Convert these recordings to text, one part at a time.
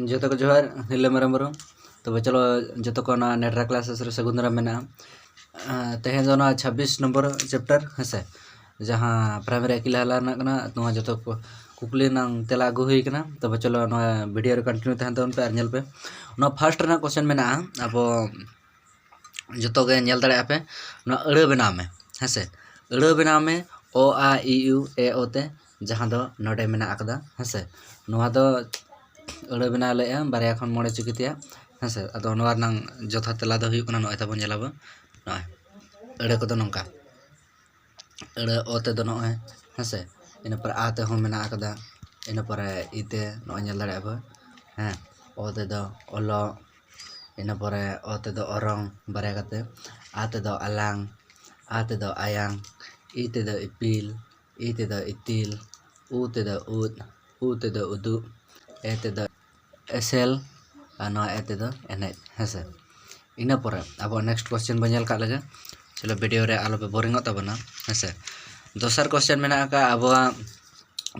जो को जोहार हिला मरम बरो तो चलो जो को नेटरा क्लासेस रे सगुन दाराम मेना तेहे दो 26 नंबर चैप्टर हेसे जहाँ प्राइमरी अकिल हाला ना जो को कुकली नांग तेला अगु हुई कना तब चलो वीडियो रे कंटिन्यू तहन तबन पे नेल पे फर्स्ट ना क्वेश्चन मेना अब जो गे नेल दाड़े पे अड़ बनाव में हेसे अड़ बनाव में ओ आ इ उ ए ओ ते जहाँ दो नोडे मेना आकदा हेसे नोआ दो अड़ बनाव ले बारे खन मोड़े चुकितिया हेसे अदो नोआ नांग जथा तेला दो हुई कना नोय तबन नेलाबो नोय अड़ को दो नोंका अड़ ओ ते दो नोय हेसे इन पर आ ते हो मेना आकदा इन पर इ ते नोय नेल दाड़े बो हैं ओ ते दो ओलो इन पर ओ ते दो ओरंग बारे कते आ ते दो आलांग आ ते दो आयांग इ ते दो इपिल इ ते दो इतिल उ ते दो उद उ ते दो उदु ए ते दो एसेल आ ए ते दो एनेज हेसे इन पर अब नेक्स्ट क्वेश्चन बनेल का लगे चलो वीडियो रे आलो पे बोरिंग तबना हेसे दोसर क्वेश्चन मेना का अब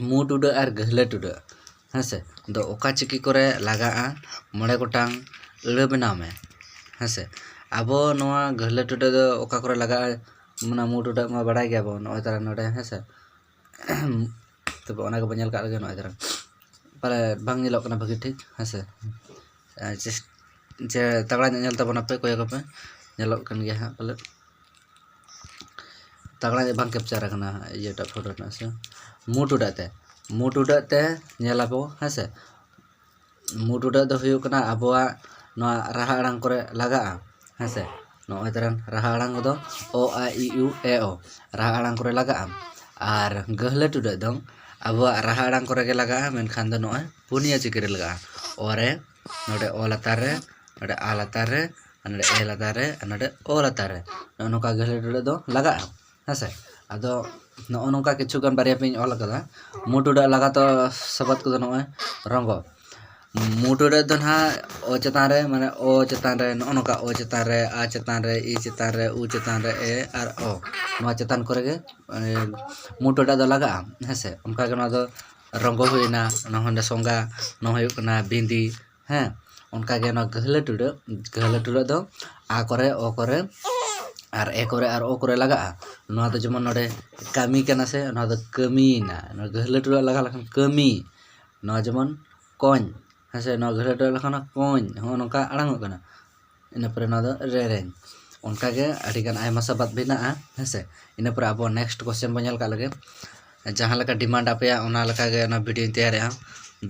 मुट उड़ और गहले उड़ हेसे दो ओका चिकी करे लगा मोड़े गोटांग अड़ बनाव में हेसे अब नोआ गहले टुडे दो ओका करे लगा मना मुट उड़ मा बड़ा गया बो नोय तारा नोडे हेसे तब ओना को बनेल का लगे नोय तारा पाले बांग नेलो कना भागी ठीक हेसे जे तगड़ा नेल तबना पे कोय पे नेलो कन गया हा पाले तगड़ा बांग कैप्चर करना ये फोटो ना से मुट उड़ते नेलाबो हेसे मुट उड़ दो हुयु कना अबवा नोआ राहा अड़ांग करे लगा हेसे नोय तरन राहा अड़ांग दो ओ आ इ उ ए ओ राहा अड़ांग करे लगा और गहले टुडे दो अबवा राहा अड़ांग करे के लगा मेनखान दो नोय पुनिया चिकरे लगा ओरे नोडे ओ लातार रे नोडे आ लातार रे नोडे ए लातार रे नोडे ओ लातार रे नोका गहले टुडे दो लगा हेसे अदो नोका किछु गान बारिया पे ऑल कदा मुट उड़ लगा तो सबत को नोय रंगो मुट उड़ दो ना ओ चतान रे माने ओ चतान रे नोका ओ चतान रे आ चतान रे इ चतान रे उ चतान रे ए और ओ नोआ चतान करे गे मुट उड़ दो लगा हेसे उनका के दो रंगो हुईना नहंडे सोंगा न हुयु कना बिंदी हैं उनका के गहले टुडे दो आ करे ओ करे और ए करे और ओ करे लगा नोआ दो जमन नोडे कामी कना से नोआ दो कमीना गहले टुडे लगा लखन कमी नोआ जमन कोन हेसे नोआ गहले टुडे लखन कोन हो नोका अड़ांग कना इन पर नोआ दो रेरेन उनका के अड़ी गान आयमा सबत बिना हेसे इन पर अब नेक्स्ट क्वेश्चन बनेल का लगे जहाँ लका डिमांड आपे ओना लका गे ना वीडियो तैयार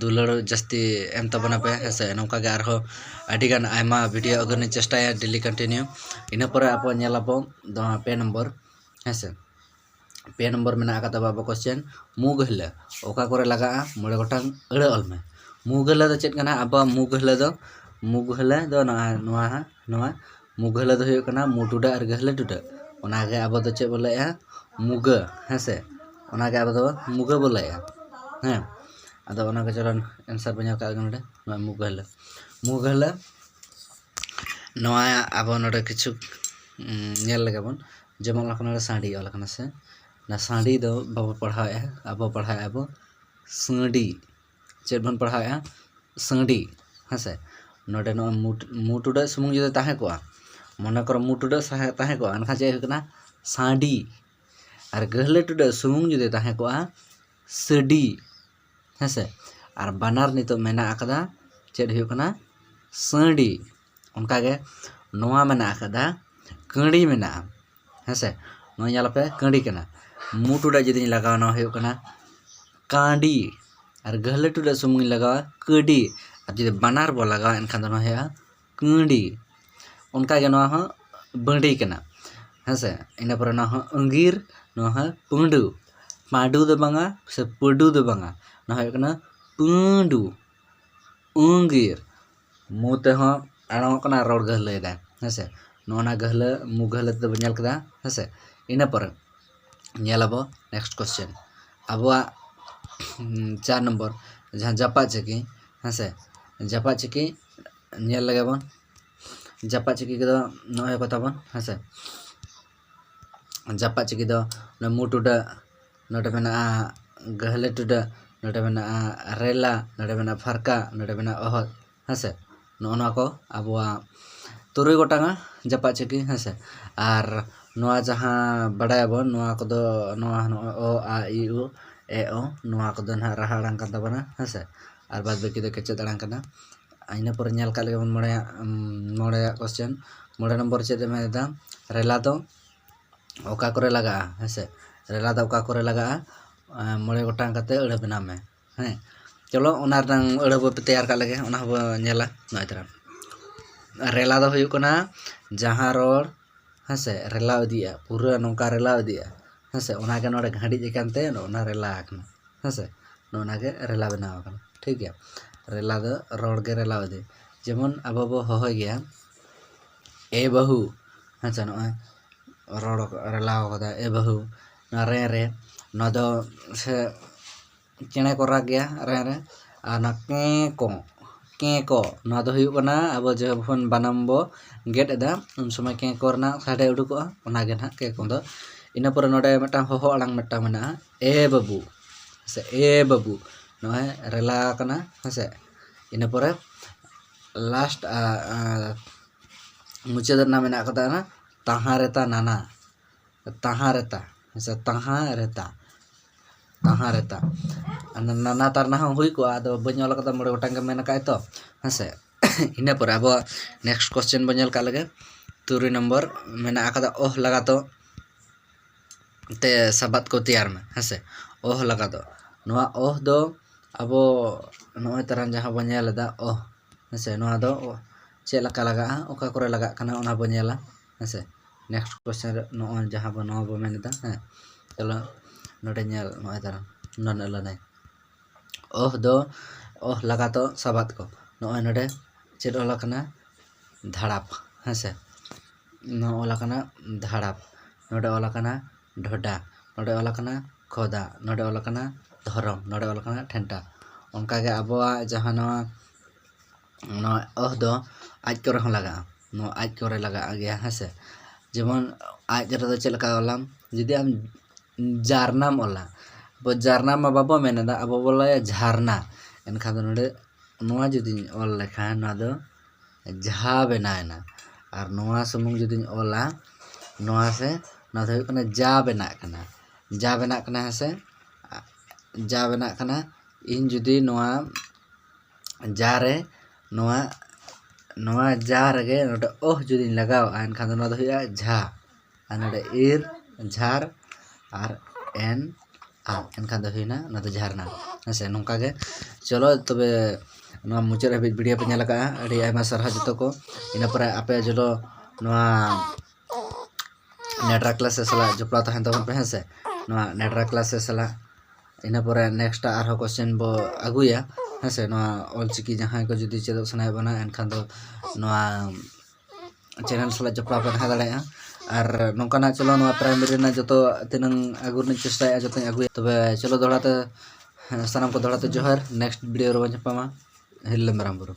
दुलड़ जस्ती एम तबना पे हेसे नोका गे आरो अड़ी गान आयमा वीडियो अगर चेष्टाया डेली कंटिन्यू इन पर आप नेलाबो दो पे नंबर हेसे पे नंबर में आका तब अब क्वेश्चन मुगहले ओका करे लगा मोड़े गोटांग अड़ ऑल में मुगहले दो चेक कना अब मुगहले दो नोआ मुगहले दो हुयु कना मुट उड़ और गहले टुडे ओना गे अब दो चे बोले मुगा हेसे ओना गे अब दो मुगा बोले हैं अदो ओना के चलो आंसर बना का नोडे नोआ मुगहले नोआ अब नोडे किछु नेल लगे बन जेमन लखन साड़ी अलखन से ना साड़ी दो बाबू पढ़ाए अब पढ़ाए अब साड़ी चेक बन पढ़ाए साड़ी हेसे नोडे नो मुट उड़ सुमुंग जो ताहे को मन कर मुट उड़ ताहे को अनखा चे हुकना साड़ी और गहले टुडे सुमुंग जो ताहे को सडी हेसे और बानार नितो मेना आकदा चेक हुकना साड़ी उनका गे नोआ मेना आकदा कड़ी मेना हेसे नोया पे कड़ी कना मुट उड़ जदी लगा ना हुयु कना कांडी और गहले टुडे सुमुंग लगा कड़ी और जदी बानार बो लगा एनखान दो है कड़ी उनका गे नोआ हो बंडी कना हेसे इन पर ना हो अंगीर नोआ हो पंडू पाडू दो बांगा से पडू दो बांगा ना हुयु कना पंडू अंगीर मुते हो आड़ो कना रोड गहले दा हेसे नोना गहले मुगहले तो बनेल कदा हेसे इन पर नेलाबो नेक्स्ट क्वेश्चन अब 4 नंबर जहाँ जपा चकी हेसे जपा चकी नेल लगे बन जपा चकी के नय कथा बन हेसे जपा चकी दो मुट उड़ नोटे मेना गहले today node mena rela, node mena farka, node mena ohot hese no ko abua तुरुई गोटांगा जपा चेकी हेसे और नोआ जहाँ बड़ाय बन नोआ कोदो नोआ ओ आ इ उ ए ओ नोआ कोदो ना राहा अड़ांग कान ताबना हेसे और बाद बाकी दो केचेद अड़ांग काना इना पर नेल काले बन मोड़े क्वेश्चन मोड़े नंबर चेद मेदा रेला दो ओका करे लगा हेसे रेला दो ओका करे लगा मोड़े गोटांग काते अड़े बना में हैं चलो ओना रंग अड़े बो तैयार का लगे ओना बो नेला नोय तरह रेला दो हुयुक कना जहाँ रोड हेसे रेला इदिया पूरा नौका रेला इदिया हेसे ओनागे नोडे घाड़ी जेकानते ओना रेला आकना हेसे नोनागे रेला बनाव आकना ठीक गया रेला दो रोड गे रेला इदि जेमन अबो बो होय गया ए बहु हेसे नोय रोड रेला कदा ए बहु ना रे ना दो से चेणे को राग गया रे आ ना के को ना दो हुयुक कना अब जखन बानाम बो गेट एदा उन समय के कोरना साडे उडुकोआ ओनागे ना के को दो इना पर नोडे मेटा होहो अड़ांग मेटा मेना ए बाबू से ए बाबू नोय रेला कना हेसे इना पर लास्ट मुचाद ना मेना कदा ना तहा रेता नाना तहा रेता हेसे तहा रेता नाना तारना हुई को आदो बन ऑल कदा मोड़े गोटांग मेना काय तो हेसे इना पर अब नेक्स्ट क्वेश्चन बन का लगे 3 नंबर मेना कदा ओह लगा तो ते सबात को तैयार में हेसे ओह लगा दो नोआ ओह दो अब नोय तरह जहां बन लेदा ओह हेसे नोआ दो चे लका लगा ओका करे लगा कना ओना बन हेसे नेक्स्ट क्वेश्चन नो जहां बन नो मेनदा हैं चलो नोडे नेल नोय तरह नन लने ओह दो ओह लगा तो सबात को नोय नोडे चेद ओला कना धड़ाप हेसे नो ओला कना धड़ाप नोडे ओला कना ढोडा नोडे ओला कना खोदा नोडे ओला कना धरम नोडे ओला कना ठेंटा उनका के अबवा जहां नो ओह दो आज करे हो लगा नो आज करे लगा गया हेसे जेमन आज रे दो चेलका ओलाम जदि आम जारनाम ओला बो जारना मा बाबो मेनदा अब बोला झरना एनखा दो नोडे नोआ जदि ओल लेखा ना दो झा बनायना और नोआ सुमुंग जदि ओला नोआ से ना दो कना जा बना कना हेसे जा बना कना इन जदि नोआ जा रे नोआ जा रे नोडे ओह जदि लगाव एनखा दो ना दो हुया झा आ नोडे इर झार और एन एनखा दो हुइना ना दो झरना हेसे नोंका गे चलो तबे नोआ मुचाद हाबि वीडियो पे नेल का अड़ी आयमा सरहा जतो को इना पर आपे जलो नोआ नेटरा क्लासेस सला जपड़ा तहन तबन पे हेसे नोआ नेटरा क्लासेस सला इना पर नेक्स्ट आरो क्वेश्चन बो अगुया हेसे नोआ ऑलचिकी जहां को जदि चेदो सनाय बना एनखान दो नोआ चैनल सला जपड़ा पे तहन दाड़ाया और नौकाना चलो नोआ प्राइमरी ना जतो तिनंग आगुरनि चेष्टाया जतो अगुया तबे चलो दोड़ाते सानाम को दोड़ाते जोहार नेक्स्ट वीडियो रो जपामा हिल्लम रामपुर।